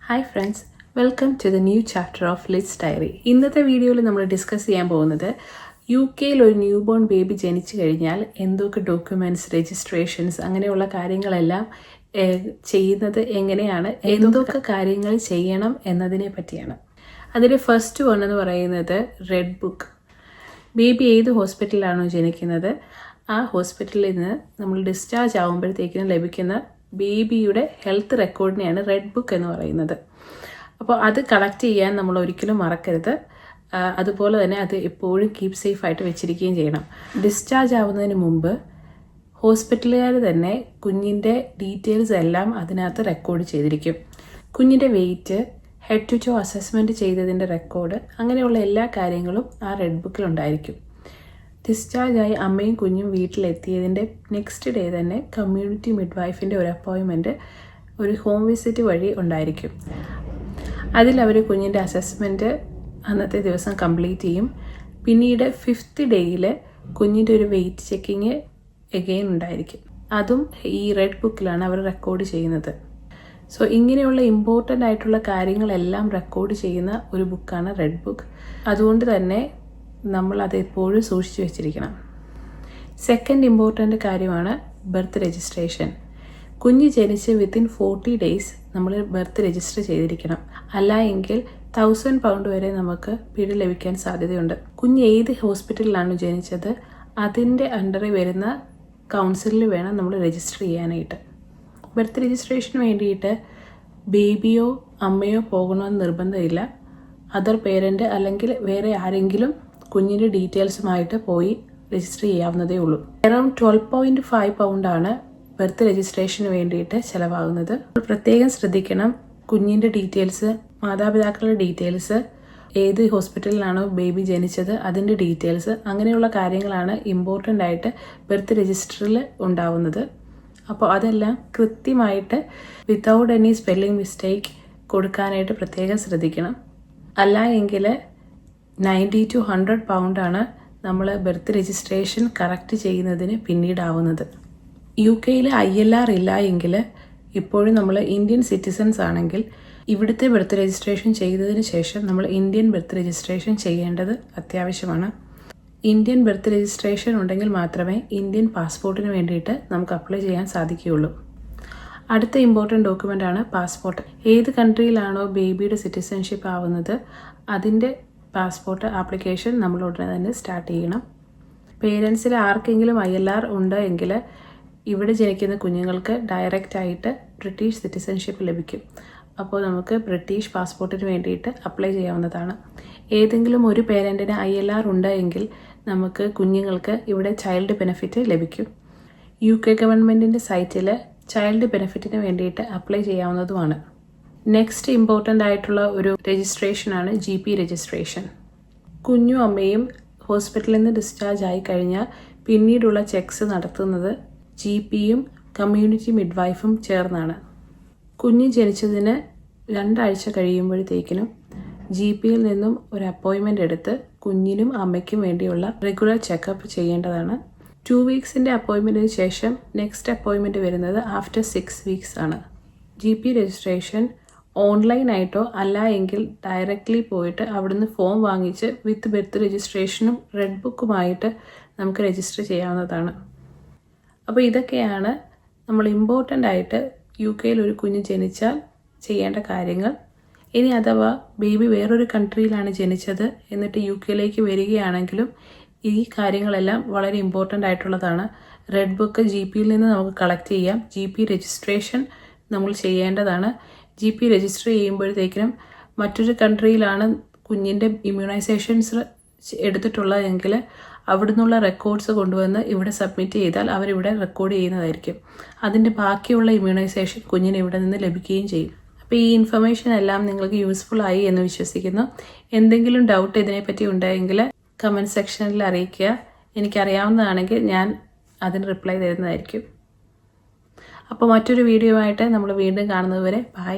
Hi friends, welcome to the new chapter of Liz Diary. ഇന്നത്തെ വീഡിയോയിൽ നമ്മൾ discuss ചെയ്യാൻ പോകുന്നത് UK-യിൽ ഒരു ന്യൂ ബോൺ ബേബി ജനിച്ചു കഴിഞ്ഞാൽ എന്തൊക്കെ ഡോക്യുമെൻറ്റ്സ്, രജിസ്ട്രേഷൻസ് അങ്ങനെയുള്ള കാര്യങ്ങളെല്ലാം ചെയ്യുന്നത് എങ്ങനെയാണ്, എന്തൊക്കെ കാര്യങ്ങൾ ചെയ്യണം എന്നതിനെ പറ്റിയാണ്. അതിൽ ഫസ്റ്റ് വൺ എന്ന് പറയുന്നത് റെഡ് ബുക്ക്. ബേബി ഏത് ഹോസ്പിറ്റലിലാണോ ജനിക്കുന്നത് ആ ഹോസ്പിറ്റലിൽ നിന്ന് നമ്മൾ ഡിസ്ചാർജ് ആകുമ്പോഴത്തേക്കിനും ലഭിക്കുന്ന ബേബിയുടെ ഹെൽത്ത് റെക്കോർഡിനെയാണ് റെഡ് ബുക്ക് എന്ന് പറയുന്നത്. അപ്പോൾ അത് കളക്ട് ചെയ്യാൻ നമ്മൾ ഒരിക്കലും മറക്കരുത്. അതുപോലെ തന്നെ അത് എപ്പോഴും കീപ് സേഫ് ആയിട്ട് വെച്ചിരിക്കുകയും ചെയ്യണം. ഡിസ്ചാർജ് ആവുന്നതിന് മുമ്പ് ഹോസ്പിറ്റലുകാർ തന്നെ കുഞ്ഞിൻ്റെ ഡീറ്റെയിൽസ് എല്ലാം അതിനകത്ത് റെക്കോർഡ് ചെയ്തിരിക്കും. കുഞ്ഞിൻ്റെ weight, head to toe assessment ചെയ്തതിൻ്റെ റെക്കോർഡ്, അങ്ങനെയുള്ള എല്ലാ കാര്യങ്ങളും ആ റെഡ് ബുക്കിലുണ്ടായിരിക്കും. ഡിസ്ചാർജായി അമ്മയും കുഞ്ഞും വീട്ടിലെത്തിയതിൻ്റെ നെക്സ്റ്റ് ഡേ തന്നെ കമ്മ്യൂണിറ്റി മിഡ്വൈഫിൻ്റെ ഒരു അപ്പോയിൻമെൻറ്റ് ഒരു ഹോം വിസിറ്റ് വഴി ഉണ്ടായിരിക്കും. അതിലവർ കുഞ്ഞിൻ്റെ അസസ്മെൻറ്റ് അന്നത്തെ ദിവസം കംപ്ലീറ്റ് ചെയ്യും. പിന്നീട് 5th ഡേയിൽ കുഞ്ഞിൻ്റെ ഒരു വെയിറ്റ് ചെക്കിങ് എഗെയിൻ ഉണ്ടായിരിക്കും. അതും ഈ റെഡ് ബുക്കിലാണ് അവർ റെക്കോർഡ് ചെയ്യുന്നത്. സോ ഇങ്ങനെയുള്ള ഇമ്പോർട്ടൻ്റ് ആയിട്ടുള്ള കാര്യങ്ങളെല്ലാം റെക്കോർഡ് ചെയ്യുന്ന ഒരു ബുക്കാണ് റെഡ് ബുക്ക്. അതുകൊണ്ട് തന്നെ നമ്മൾ അത് എപ്പോഴും സൂക്ഷിച്ചു വെച്ചിരിക്കണം. സെക്കൻഡ് ഇമ്പോർട്ടൻ്റ് കാര്യമാണ് ബർത്ത് രജിസ്ട്രേഷൻ. കുഞ്ഞ് ജനിച്ച് വിത്തിൻ 40 days നമ്മൾ ബർത്ത് രജിസ്റ്റർ ചെയ്തിരിക്കണം. അല്ല എങ്കിൽ £1000 വരെ നമുക്ക് പിഴ ലഭിക്കാൻ സാധ്യതയുണ്ട്. കുഞ്ഞ് ഏത് ഹോസ്പിറ്റലിലാണ് ജനിച്ചത് അതിൻ്റെ അണ്ടറിൽ വരുന്ന കൗൺസിലിൽ വേണം നമ്മൾ രജിസ്റ്റർ ചെയ്യാനായിട്ട്. ബർത്ത് രജിസ്ട്രേഷന് വേണ്ടിയിട്ട് ബേബിയോ അമ്മയോ പോകണമെന്ന് നിർബന്ധമില്ല. അതർ പേരൻ്റ് അല്ലെങ്കിൽ വേറെ ആരെങ്കിലും കുഞ്ഞിൻ്റെ ഡീറ്റെയിൽസുമായിട്ട് പോയി രജിസ്റ്റർ ചെയ്യാവുന്നതേ ഉള്ളൂ. അറൗണ്ട് £12.5 ബർത്ത് രജിസ്ട്രേഷന് വേണ്ടിയിട്ട് ചിലവാകുന്നത്. പ്രത്യേകം ശ്രദ്ധിക്കണം, കുഞ്ഞിൻ്റെ ഡീറ്റെയിൽസ്, മാതാപിതാക്കളുടെ ഡീറ്റെയിൽസ്, ഏത് ഹോസ്പിറ്റലിലാണോ ബേബി ജനിച്ചത് അതിൻ്റെ ഡീറ്റെയിൽസ്, അങ്ങനെയുള്ള കാര്യങ്ങളാണ് ഇമ്പോർട്ടൻ്റ് ആയിട്ട് ബർത്ത് രജിസ്റ്ററിൽ ഉണ്ടാവുന്നത്. അപ്പോൾ അതെല്ലാം കൃത്യമായിട്ട് വിത്തൗട്ട് എനി സ്പെല്ലിംഗ് മിസ്റ്റേക്ക് കൊടുക്കാനായിട്ട് പ്രത്യേകം ശ്രദ്ധിക്കണം. അല്ല എങ്കിൽ £90 to £100 നമ്മൾ ബർത്ത് രജിസ്ട്രേഷൻ കറക്റ്റ് ചെയ്യുന്നതിന് പിന്നീടാവുന്നത്. UK-യിൽ ILR ഇല്ല എങ്കിൽ ഇപ്പോഴും നമ്മൾ ഇന്ത്യൻ സിറ്റിസൺസ് ആണെങ്കിൽ ഇവിടുത്തെ ബർത്ത് രജിസ്ട്രേഷൻ ചെയ്തതിന് ശേഷം നമ്മൾ ഇന്ത്യൻ ബർത്ത് രജിസ്ട്രേഷൻ ചെയ്യേണ്ടത് അത്യാവശ്യമാണ്. ഇന്ത്യൻ ബർത്ത് രജിസ്ട്രേഷൻ ഉണ്ടെങ്കിൽ മാത്രമേ ഇന്ത്യൻ പാസ്പോർട്ടിന് വേണ്ടിയിട്ട് നമുക്ക് അപ്ലൈ ചെയ്യാൻ സാധിക്കുകയുള്ളൂ. അടുത്ത ഇമ്പോർട്ടൻ്റ് ഡോക്യുമെൻ്റാണ് പാസ്പോർട്ട്. ഏത് കൺട്രിയിലാണോ ബേബിയുടെ സിറ്റിസൺഷിപ്പ് ആവുന്നത് അതിൻ്റെ പാസ്പോർട്ട് ആപ്ലിക്കേഷൻ നമ്മൾ ഉടനെ തന്നെ സ്റ്റാർട്ട് ചെയ്യണം. പേരൻസിൽ ആർക്കെങ്കിലും ILR ഉണ്ട് എങ്കിൽ ഇവിടെ ജനിക്കുന്ന കുഞ്ഞുങ്ങൾക്ക് ഡയറക്റ്റ് ആയിട്ട് ബ്രിട്ടീഷ് സിറ്റിസൺഷിപ്പ് ലഭിക്കും. അപ്പോൾ നമുക്ക് ബ്രിട്ടീഷ് പാസ്പോർട്ടിന് വേണ്ടിയിട്ട് അപ്ലൈ ചെയ്യാവുന്നതാണ്. ഏതെങ്കിലും ഒരു പേരൻറ്റിന് ILR ഉണ്ട് എങ്കിൽ നമുക്ക് കുഞ്ഞുങ്ങൾക്ക് ഇവിടെ ചൈൽഡ് ബെനിഫിറ്റ് ലഭിക്കും. UK ഗവൺമെൻറ്റിൻ്റെ സൈറ്റിൽ ചൈൽഡ് ബെനിഫിറ്റിന് വേണ്ടിയിട്ട് അപ്ലൈ ചെയ്യാവുന്നതുമാണ്. നെക്സ്റ്റ് ഇമ്പോർട്ടൻ്റ് ആയിട്ടുള്ള ഒരു രജിസ്ട്രേഷനാണ് GP രജിസ്ട്രേഷൻ. കുഞ്ഞും അമ്മയും ഹോസ്പിറ്റലിൽ നിന്ന് ഡിസ്ചാർജ് ആയി കഴിഞ്ഞാൽ പിന്നീടുള്ള ചെക്സ് നടത്തുന്നത് GPയും കമ്മ്യൂണിറ്റി മിഡ്വൈഫും ചേർന്നാണ്. കുഞ്ഞ് ജനിച്ചതിന് 2 ആഴ്ച കഴിയുമ്പോഴത്തേക്കിനും GPയിൽ നിന്നും ഒരു അപ്പോയിൻമെൻ്റ് എടുത്ത് കുഞ്ഞിനും അമ്മയ്ക്കും വേണ്ടിയുള്ള റെഗുലർ ചെക്കപ്പ് ചെയ്യേണ്ടതാണ്. 2 weeksൻ്റെ അപ്പോയിൻമെൻറ്റിന് ശേഷം നെക്സ്റ്റ് അപ്പോയിൻമെൻറ്റ് വരുന്നത് ആഫ്റ്റർ 6 weeks ആണ്. GP രജിസ്ട്രേഷൻ ഓൺലൈനായിട്ടോ അല്ല എങ്കിൽ ഡയറക്റ്റ്ലി പോയിട്ട് അവിടുന്ന് ഫോം വാങ്ങിച്ച് വിത്ത് ബർത്ത് രജിസ്ട്രേഷനും റെഡ് ബുക്കുമായിട്ട് നമുക്ക് രജിസ്റ്റർ ചെയ്യാവുന്നതാണ്. അപ്പോൾ ഇതൊക്കെയാണ് നമ്മൾ ഇമ്പോർട്ടൻ്റ് ആയിട്ട് UK-യിൽ ഒരു കുഞ്ഞ് ജനിച്ചാൽ ചെയ്യേണ്ട കാര്യങ്ങൾ. ഇനി അഥവാ ബേബി വേറൊരു കൺട്രിയിലാണ് ജനിച്ചത് എന്നിട്ട് UK-യിലേക്ക് വരികയാണെങ്കിലും ഈ കാര്യങ്ങളെല്ലാം വളരെ ഇമ്പോർട്ടൻ്റ് ആയിട്ടുള്ളതാണ്. റെഡ് ബുക്ക് GPയിൽ നിന്ന് നമുക്ക് കളക്ട് ചെയ്യാം. GP രജിസ്ട്രേഷൻ നമ്മൾ ചെയ്യേണ്ടതാണ്. GP രജിസ്റ്റർ ചെയ്യുമ്പോഴത്തേക്കിനും മറ്റൊരു കൺട്രിയിലാണ് കുഞ്ഞിൻ്റെ ഇമ്മ്യൂണൈസേഷൻസ് എടുത്തിട്ടുള്ളതെങ്കിൽ അവിടെ നിന്നുള്ള റെക്കോർഡ്സ് കൊണ്ടുവന്ന് ഇവിടെ സബ്മിറ്റ് ചെയ്താൽ അവരിവിടെ റെക്കോർഡ് ചെയ്യുന്നതായിരിക്കും. അതിൻ്റെ ബാക്കിയുള്ള ഇമ്മ്യൂണൈസേഷൻ കുഞ്ഞിന് ഇവിടെ നിന്ന് ലഭിക്കുകയും ചെയ്യും. അപ്പോൾ ഈ ഇൻഫർമേഷൻ എല്ലാം നിങ്ങൾക്ക് യൂസ്ഫുൾ ആയി എന്ന് വിശ്വസിക്കുന്നു. എന്തെങ്കിലും ഡൗട്ട് ഇതിനെപ്പറ്റി ഉണ്ടെങ്കിൽ കമൻറ്റ് സെക്ഷനിൽ അറിയിക്കുക. എനിക്കറിയാവുന്നതാണെങ്കിൽ ഞാൻ അതിന് റിപ്ലൈ തരുന്നതായിരിക്കും. അപ്പോൾ മറ്റൊരു വീഡിയോ ആയിട്ട് നമ്മൾ വീണ്ടും കാണുന്നത് വരെ ബൈ.